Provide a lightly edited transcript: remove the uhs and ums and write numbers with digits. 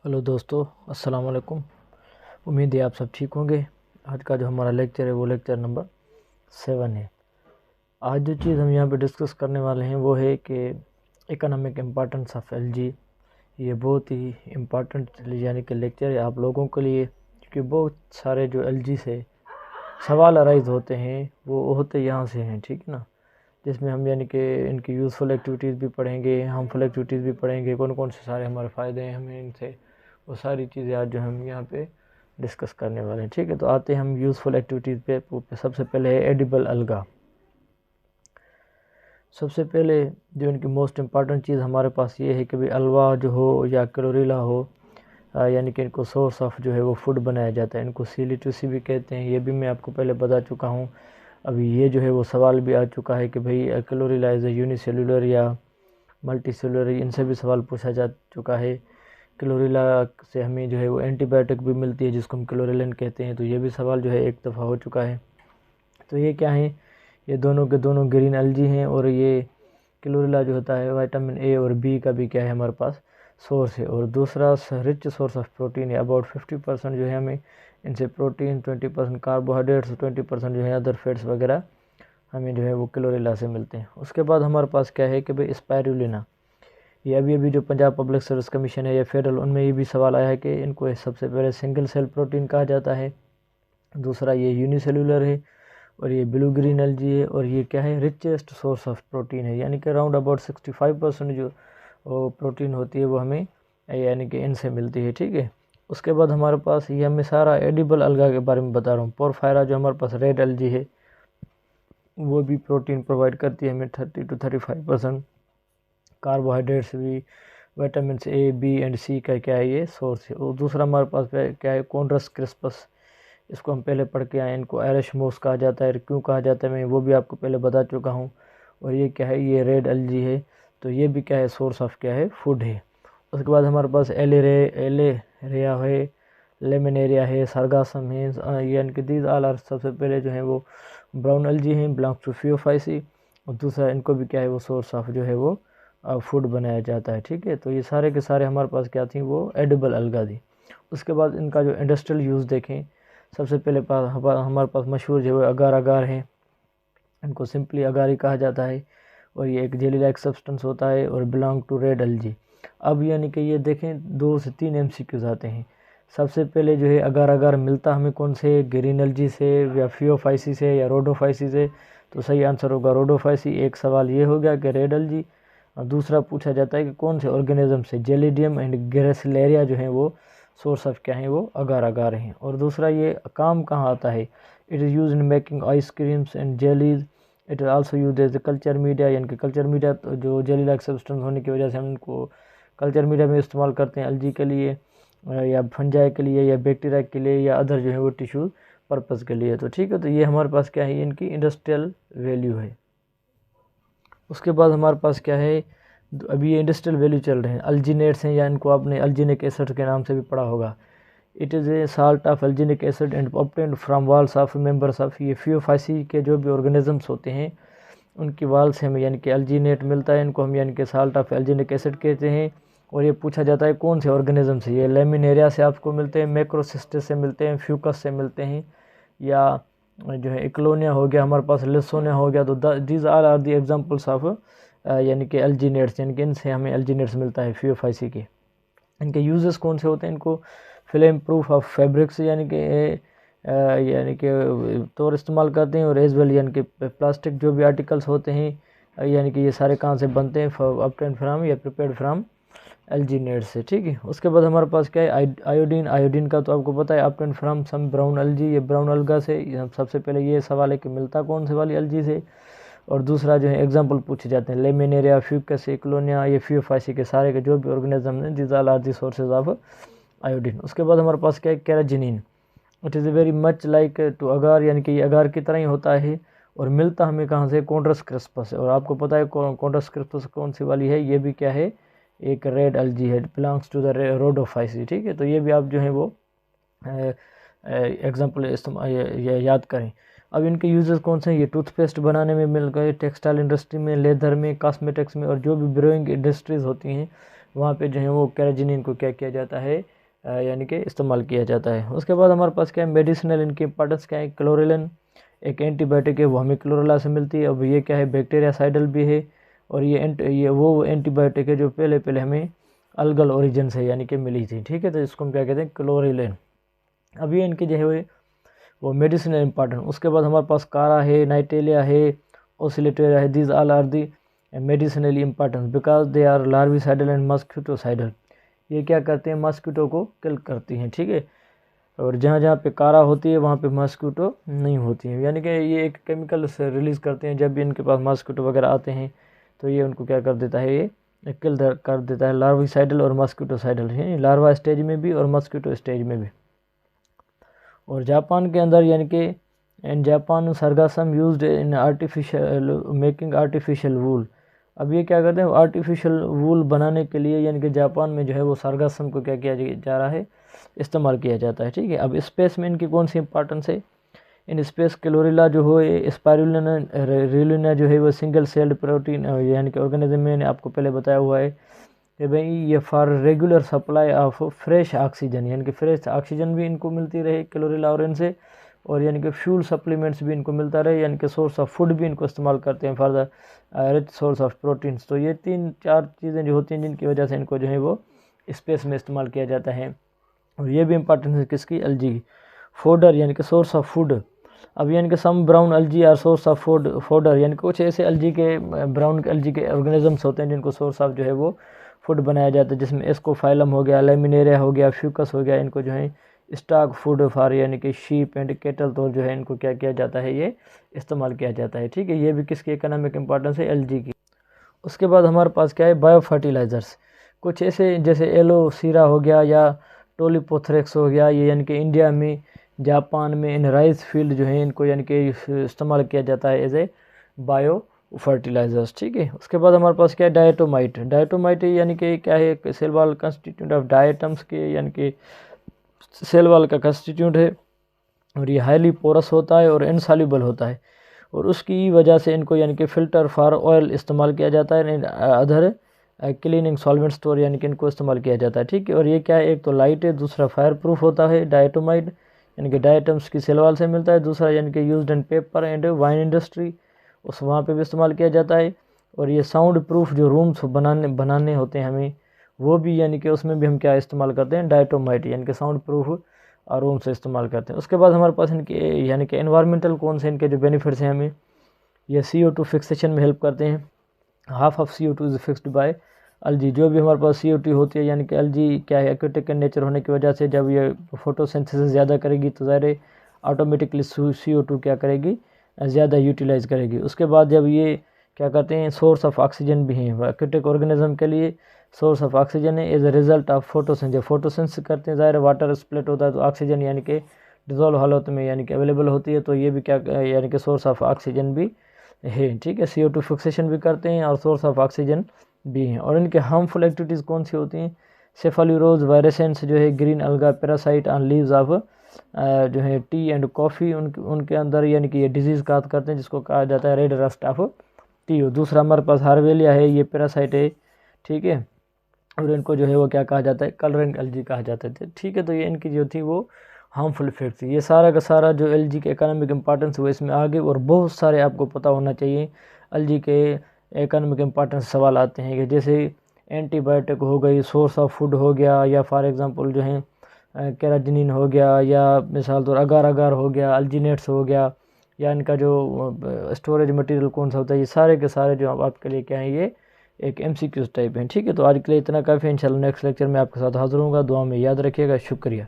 Hello दोस्तों, अस्सलाम वालेकुम। उम्मीद है आप सब ठीक होंगे। आज का जो हमारा लेक्चर है वो लेक्चर नंबर 7 है। आज जो चीज़ हम यहाँ पे डिस्कस करने वाले हैं वो है कि इकोनॉमिक इम्पोर्टेंस ऑफ एलजी। ये बहुत ही इम्पोर्टेंट यानी कि लेक्चर है आप लोगों के लिए, क्योंकि बहुत सारे जो एलजी से सवाल अराइज होते हैं वो होते यहाँ से हैं, ठीक है ना। जिसमें हम यानी कि इनकी यूज़फुल एक्टिविटीज़ भी पढ़ेंगे, हार्मफुल एक्टिविटीज़ भी पढ़ेंगे, कौन कौन से सारे हमारे फ़ायदे हैं हमें इनसे, वो सारी चीज़ें आज जो हम यहाँ पे डिस्कस करने वाले हैं। ठीक है, तो आते हैं हम यूज़फुल एक्टिविटीज़ पे। सबसे पहले है एडिबल अलगा। सबसे पहले जो इनकी मोस्ट इम्पॉर्टेंट चीज़ हमारे पास ये है कि भाई अलवा जो हो या क्लोरेला हो, यानी कि इनको सोर्स ऑफ जो है वो फूड बनाया जाता है। इनको सीलिटूसी भी कहते हैं, ये भी मैं आपको पहले बता चुका हूँ। अभी ये जो है वो सवाल भी आ चुका है कि भाई क्लोरेला इज़ ए यूनिसेलुलर या मल्टी सेलुलर, इनसे भी सवाल पूछा जा चुका है। क्लोरेला से हमें जो है वो एंटीबायोटिक भी मिलती है जिसको हम क्लोरेलिन कहते हैं, तो ये भी सवाल जो है एक दफ़ा हो चुका है। तो ये क्या है, ये दोनों के दोनों ग्रीन एल्जी हैं, और ये क्लोरेला जो होता है विटामिन ए और बी का भी क्या है हमारे पास सोर्स है। और दूसरा रिच सोर्स ऑफ प्रोटीन है। अबाउट 50% जो है हमें इनसे प्रोटीन, 20% कार्बोहाइड्रेट्स, 20% जो है अदर फैट्स वगैरह हमें जो है वो क्लोरेला से मिलते हैं। उसके बाद हमारे पास क्या है कि भाई स्पायरुलिना, ये अभी जो पंजाब पब्लिक सर्विस कमीशन है या फेडरल, उनमें ये भी सवाल आया है कि इनको सबसे पहले सिंगल सेल प्रोटीन कहा जाता है, दूसरा ये यूनिसेलुलर है, और ये ब्लू ग्रीन एल्जी है, और ये क्या है रिचेस्ट सोर्स ऑफ प्रोटीन है। यानी कि अराउंड अबाउट 65% जो प्रोटीन होती है वो हमें यानी कि इनसे मिलती है। ठीक है, उसके बाद हमारे पास ये मैं सारा एडिबल अलगा के बारे में बता रहा हूँ। पोरफायरा जो हमारे पास रेड एल्जी है वो भी प्रोटीन प्रोवाइड करती है हमें 30 to 35%। कार्बोहाइड्रेट्स भी, विटामिन ए, बी एंड सी का क्या है ये सोर्स है। और दूसरा हमारे पास क्या है कॉन्ड्रस क्रिस्पस, इसको हम पहले पढ़ के आए। इनको आयरिश मोस कहा जाता है, क्यों कहा जाता है मैं वो भी आपको पहले बता चुका हूँ। और ये क्या है, ये रेड एल्जी है, तो ये भी क्या है सोर्स ऑफ क्या है फूड है। उसके बाद हमारे पास एलेरिया है, लेमिनेरिया है, सरगासम है, यानी कि दीज आल आर सबसे पहले जो है वो ब्राउन एल्जी हैं, बिलोंग्स टू फियोफाइसी। और दूसरा इनको भी क्या है वो सोर्स ऑफ जो है वो फूड बनाया जाता है। ठीक है, तो ये सारे के सारे हमारे पास क्या थी वो एडिबल अलगा थी। उसके बाद इनका जो इंडस्ट्रियल यूज़ देखें, सबसे पहले हमारे पास मशहूर जो है अगार अगार है, इनको सिंपली अगारी कहा जाता है, और ये एक जेली लाइक सब्सटेंस होता है और बिलोंग टू रेड एल्जी। अब यानी कि ये देखें 2 से 3 MCQs आते हैं। सबसे पहले जो है अगार अगार मिलता हमें कौन से, ग्रीन एल्जी से या फियोफाइसी से या रोडोफाइसी से, तो सही आंसर होगा रोडोफाइसी। एक सवाल ये हो गया कि रेड एल्जी। और दूसरा पूछा जाता है कि कौन से ऑर्गेनिज्म से, जेलिडियम एंड ग्रेसिलेरिया जो है वो सोर्स ऑफ क्या है वो अगार अगार हैं। और दूसरा ये काम कहाँ आता है, it is use in making ice creams and jellies. It is also use as culture media, यानी कि कल्चर मीडिया तो जो जेली लाइक सब्सटेंस होने की वजह से हम इनको कल्चर मीडिया में इस्तेमाल करते हैं, एल्जी के लिए या फंजाई के लिए या बैक्टीरिया के लिए या अदर जो है वो टिश्यू पर्पज़ के लिए। तो ठीक है, तो ये हमारे पास क्या है इनकी इंडस्ट्रियल वैल्यू है। उसके बाद हमारे पास क्या है, अभी ये इंडस्ट्रियल वैल्यू चल रहे हैं, अल्जीनेट्स हैं, या इनको आपने अल्जीनिक एसिड के नाम से भी पढ़ा होगा। It is a salt of alginic acid and obtained from walls of members of, ये फियोफाइसी के जो भी ऑर्गेनिजम्स होते हैं उनकी वाल से हमें यानी कि अल्जीनेट मिलता है, इनको हम यानी कि साल्ट ऑफ एल्जीनिक एसिड कहते हैं। और ये पूछा जाता है कौन से ऑर्गेनिज्म से, ये लेमिनेरिया से आपको मिलते हैं, मैक्रोसिस्टिस से मिलते हैं, फ्यूकस से मिलते हैं, या जो है इक्लोनिया हो गया हमारे पास, लिसोनिया हो गया। तो these are the examples of यानी कि एल्जीनेट्स, यानी कि इनसे हमें एल्जीनेट्स मिलता है फियोफाइसी के। इनके यूजेस कौन से होते हैं, इनको फिल्म प्रूफ ऑफ फैब्रिक्स यानी कि तौर इस्तेमाल करते हैं, और एज वेल यानी कि प्लास्टिक जो भी आर्टिकल्स होते हैं यानी कि ये सारे कहाँ से बनते हैं, ऑब्टेन्ड फ्राम या प्रिपेयर्ड फ्राम एल्जीनेट से। ठीक है, उसके बाद हमारे पास क्या है आयोडीन का तो आपको पता है, obtained from some brown algae, ये ब्राउन अलगा से। सबसे पहले ये सवाल है कि मिलता कौन से वाली एल्जी से। और दूसरा जो है एग्जाम्पल पूछे जाते हैं, लेमिनेरिया, फ्यूकस, इक्लोनिया, ये फियोफाइसी के सारे के जो भी ऑर्गेनिज्म हैं, these are the sources of iodine. उसके बाद हमारे पास क्या है carrageenan, it is very much like to agar, यानी कि ये अगार की तरह ही होता है, और मिलता हमें कहाँ से, कॉन्ड्रस क्रिस्पस। और आपको पता है कॉन्ड्रस क्रिस्पस कौन सी वाली है, ये भी क्या है एक रेड एल्जी है, बिलोंग्स टू द रोडोफाइसी। ठीक है, तो ये भी आप जो है वो एग्जाम्पल याद करें। अब इनके यूजेस कौन से हैं, ये टूथपेस्ट बनाने में मिल गए, टेक्सटाइल इंडस्ट्री में, लेदर में, कॉस्मेटिक्स में, और जो भी ब्रूइंग इंडस्ट्रीज़ होती हैं वहाँ पे जो है वो कैराजिनिन को क्या किया जाता है यानी कि इस्तेमाल किया जाता है। उसके बाद हमारे पास क्या है, मेडिसिनल इनकी इंपॉर्टेंस क्या है, क्लोरेलिन एक एंटीबायोटिक है, वो हमें क्लोरेला से मिलती है। अब ये क्या है, बैक्टीरियासाइडल भी है, और ये वो एंटीबायोटिक है जो पहले पहले हमें अलगल ओरिजिन से यानी कि मिली थी, ठीक है। तो इसको हम क्या कहते हैं, क्लोरेलिन। अब ये इनकी जो है वो मेडिसिनल इंपॉर्टेंट। उसके बाद हमारे पास कारा है, नाइटेलिया है, ओसिलेटेरिया है। These all are the medicinally importance because they are larvicidal and mosquitocidal. ये क्या करते हैं, मस्क्यूटो को किल करती हैं, ठीक है। और जहाँ जहाँ पे कारा होती है वहाँ पे मस्क्यूटो नहीं होती है, यानी कि ये एक केमिकल से रिलीज़ करते हैं। जब भी इनके पास मस्क्यूटो वगैरह आते हैं तो ये उनको क्या कर देता है, ये किल कर देता है। लार्विसाइडल और मस्क्यूटोसाइडल है, लार्वा स्टेज में भी और मस्क्यूटो स्टेज में भी। और जापान के अंदर यानी कि in Japan Sargassum used in artificial making artificial wool. अब ये क्या करते हैं, आर्टिफिशियल वूल बनाने के लिए यानी कि जापान में जो है वो सरगासम को क्या किया जा रहा है, इस्तेमाल किया जाता है, ठीक है। अब स्पेस में इनकी कौन सी इंपॉर्टेंस है, इन स्पेस क्लोरेला जो हो, स्पाइरुलिना जो है वो सिंगल सेल्ड प्रोटीन यानी कि ऑर्गेनिज्म में, मैंने आपको पहले बताया हुआ है कि भाई ये for regular supply of fresh oxygen, यानी कि फ्रेश ऑक्सीजन भी इनको मिलती रहे क्लोरेला ऑरेंज से, और यानी कि फ्यूल सप्लीमेंट्स भी इनको मिलता रहे, यानी कि सोर्स ऑफ फूड भी इनको इस्तेमाल करते हैं for the rich source of proteins. तो ये 3-4 चीज़ें जो होती हैं जिनकी वजह से इनको जो है वो स्पेस में इस्तेमाल किया जाता है। और ये भी इंपॉर्टेंस है किसकी, एल्जी की। फोडर यानी कि सोर्स ऑफ फूड। अब यानी कि some brown algae are source of fodder, यानी कि कुछ ऐसे एल्जी के ब्राउन एल्जी के ऑर्गेनिजम्स होते हैं जिनको सोर्स ऑफ जो है वो फूड बनाया जाता है, जिसमें एस्कोफाइलम हो गया, लेमिनेरिया हो गया, फ्यूकस हो गया। इनको जो है स्टॉक फूड फॉर यानी कि शीप एंड केटल, तो जो है इनको क्या किया जाता है, ये इस्तेमाल किया जाता है, ठीक है। ये भी किसकी इकोनॉमिक इंपॉर्टेंस है, एलजी की। उसके बाद हमारे पास क्या है, बायो फर्टिलाइज़र्स। कुछ ऐसे जैसे एलोसीरा हो गया या टोलिपोथ्रेक्स हो गया, ये यानी कि इंडिया में, जापान में इन राइस फील्ड जो है इनको यानी कि इस्तेमाल किया जाता है एज ए बायो फर्टिलाइजर्स, ठीक है। उसके बाद हमारे पास क्या है, डायटोमाइट। डायटोमाइट यानी कि क्या है, cell wall constitute of diatoms के, यानी कि सेल वॉल का कंस्टिट्यूट है, और ये हाईली पोरस होता है और इनसॉल्युबल होता है, और उसकी वजह से इनको यानी कि फ़िल्टर फॉर ऑयल इस्तेमाल किया जाता है, अदर क्लीनिंग सॉल्वेंट स्टोर यानी कि इनको इस्तेमाल किया जाता है, ठीक है। और ये क्या है, एक तो लाइट है, दूसरा फायर प्रूफ होता है डायटोमाइट, यानी कि डायटम्स की सेल वॉल से मिलता है। दूसरा यानी कि used in paper and wine industry, उस वहाँ पे भी इस्तेमाल किया जाता है। और ये साउंड प्रूफ जो रूम्स बनाने होते हैं हमें, वो भी यानी कि उसमें भी हम क्या इस्तेमाल करते हैं, डायटोमाइट, यानी कि साउंड प्रूफ रूम से इस्तेमाल करते हैं। उसके बाद हमारे पास इनके यानी कि एनवायरमेंटल कौन से इनके जो बेनिफिट्स हैं हमें, ये CO2 फिक्सेशन में हेल्प करते हैं। Half of CO2 is fixed by algae. जो भी हमारे पास CO2 होती है, यानी कि एल्जी क्या है, एक्वेटिक नेचर होने की वजह से जब ये फोटोसिंथेसिस ज़्यादा करेगी तो ज़ाहिर ऑटोमेटिकली CO2 क्या करेगी, ज़्यादा यूटिलाइज करेगी। उसके बाद जब ये क्या करते हैं, सोर्स ऑफ ऑक्सीजन भी हैं एक्वेटिक ऑर्गेनिज्म के लिए, सोर्स ऑफ ऑक्सीजन है as a result of photosynthesis. जब फोटोसिंथेसिस करते हैं ज़ाहिर वाटर स्प्लिट होता है तो ऑक्सीजन यानी कि डिजोल्व हालत में यानी कि अवेलेबल होती है, तो ये भी क्या यानी कि सोर्स ऑफ ऑक्सीजन भी है, ठीक है। CO2 फिक्सेशन भी करते हैं और सोर्स ऑफ ऑक्सीजन भी हैं। और इनके हार्मफुल एक्टिविटीज़ कौन सी होती हैं, सेफाल्यूरोज वायरेसेंस जो है, ग्रीन अलगा पैरासाइट ऑन लीव्स ऑफ जो है टी एंड कॉफ़ी, उनके अंदर यानी कि ये डिजीज़ काज करते हैं जिसको कहा जाता है रेड रस्ट ऑफ टी। दूसरा हमारे पास हार्वेलिया है, ये पैरासाइट है, ठीक है। और इनको जो है वो क्या कहा जाता है, कलरिंग एल्जी कहा जाता है, ठीक है। तो ये इनकी जो थी वो हार्मफुल इफेक्ट थी। ये सारा का सारा जो एलजी के इकोनॉमिक इंपॉर्टेंस हुआ इसमें आगे और बहुत सारे आपको पता होना चाहिए एलजी के इकोनॉमिक इंपॉर्टेंस सवाल आते हैं कि जैसे एंटीबायोटिक हो गई, सोर्स ऑफ फूड हो गया, या फॉर एग्जांपल जो है कैराजिनिन हो गया, या मिसाल तौर अगार अगार हो गया, अल्जीनेट्स हो गया, या इनका जो स्टोरेज मटेरियल कौन सा होता है, ये सारे के सारे जो आपके लिए क्या है, ये एक MCQ टाइप हैं, ठीक है। तो आज के लिए इतना काफ़ी है, इंशाल्लाह नेक्स्ट लेक्चर में आपके साथ हाजिर होऊंगा। दुआ में याद रखिएगा। शुक्रिया।